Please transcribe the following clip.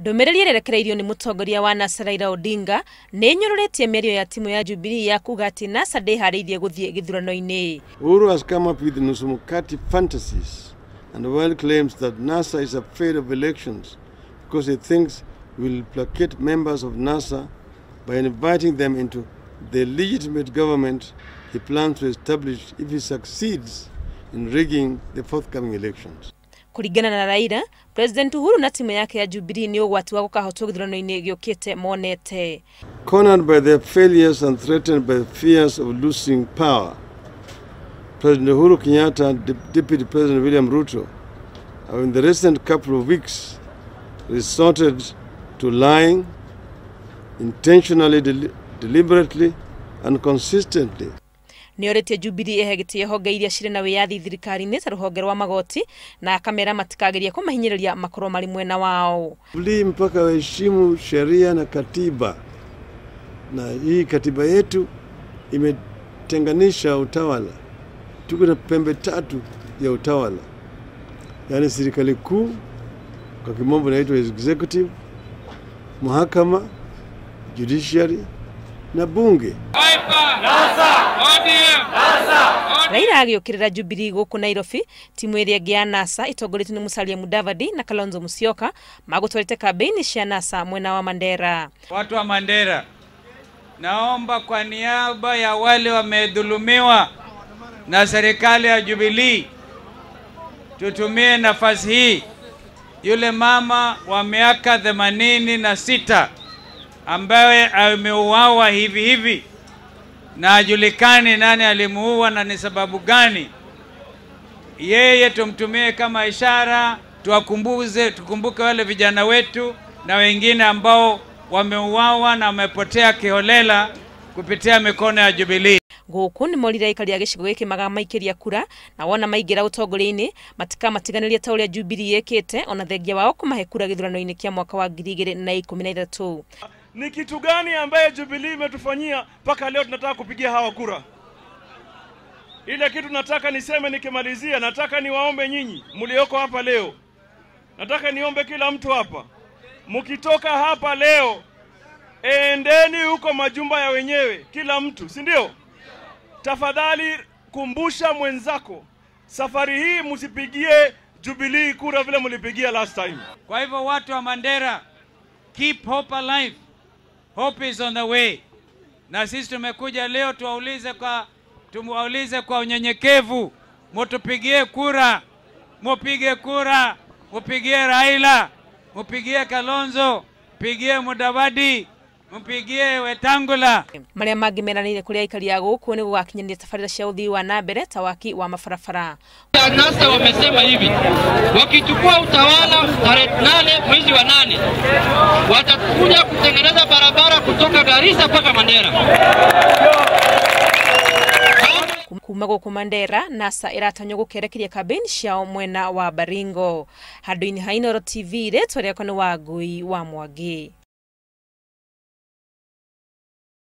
Ndomereri yerekereirio ni mutongoria wa NASA Raila Odinga ni nyoretie mĩario ya timu ya Jubilee ya kuga ati NASA ndĩharĩirie guthie gĩthurano-inĩ. Uhuru has come up with nusumukati fantasies and the world claims that NASA is afraid of elections because it thinks will placate members of NASA by inviting them into the legitimate government he plans to establish if he succeeds in rigging the forthcoming elections. Kuringana na Raila, President Uhuru na timu yake ya Jubilee ni ũgwati wa gũkahotwo gĩthurano-inĩ gĩũkĩte monete. Cornered by their failures and threatened by the fears of losing power, President Uhuru Kenyatta and Deputy President William Ruto have in the recent couple of weeks resorted to lying intentionally, deliberately and consistently. Nĩoretie Jubilee ehegetie honge iria cirĩ na wĩyathi thirikari-inĩ ta rũhonge rwa magoti na akamera matikageria kũmahinyĩrĩria makorwo marĩ mwena wao. Jubilee mpaka waheshimu sheria na katiba, na hii katiba yetu imetenganisha utawala. Tuko na pembe tatu ya utawala, yani serikali kuu, kwa kimombo inaitwa executive, mahakama, judiciary na bunge. Raila agĩũkĩrĩra Jubilee gũkũ Nairobi, timu ĩrĩa ĩngĩ ya NASA itongoretio nĩ Musalia Mudavadi na Kalonzo Musyoka magũtwarĩte kampeni cia NASA mwena wa Mandera. Watu wa Mandera, naomba kwa niaba ya wale wamedhulumiwa na serikali ya Jubilee, tutumie nafasi hii. Yule mama wa miaka 86 ambaye ameuawa hivi na ajulikani nani alimuua na ni sababu gani, yeye tumtumie kama ishara, tukumbuke wale vijana wetu na wengine ambao wameuawa na wamepotea kiholela kupitia mikono ya Jubilee. Gũkũ nĩ morire aikari a gĩcigo gĩkĩ maikĩria kura na wona maingĩra ũtongoria-inĩ matiganĩrie ta ũrĩa Jubilee ĩkĩte ona thengia wao kũmahe kura gĩthurano-inĩ kĩa mwaka wa 2013. Ni kitu gani ambaye Jubilee imetufanyia mpaka leo tunataka kupigia hawa kura? Ile kitu nataka niseme nikimalizia, nataka niwaombe nyinyi mlioko hapa leo. Nataka niombe kila mtu hapa, mkitoka hapa leo endeni huko majumba ya wenyewe kila mtu, si ndio? Tafadhali kumbusha mwenzako, safari hii msipigie Jubilee kura vile mlipigia last time. Kwa hivyo watu wa Mandera, keep hope alive. Hope is on the way. Na sisi tumekuja leo tumuulize kwa unyenyekevu, mtupigie kura, mupige kura, mupigie Raila, mupigie Kalonzo, mupigie Mudavadi, mupigie Wetangula. Marĩa mangĩ meranĩire kũrĩ aikari ya gũkũ nĩ gũgakinyanĩria tabarĩra cia ũthii wa na mbere ta waki wa mabarabara. NASA wamesema hivi, wakichukua utawala tarehe 8 mwezi wa 8 watakuja kutengeneza barabara kutoka Garissa mpaka Mandera. Kuma gũkũ Mandera, NASA ĩratanywo gũkerekeria kampeni ciao mwena wa Baringo. Handũ-inĩ ha Inooro TV, rĩtwa rĩakwa nĩ Wangui wa Mwangi.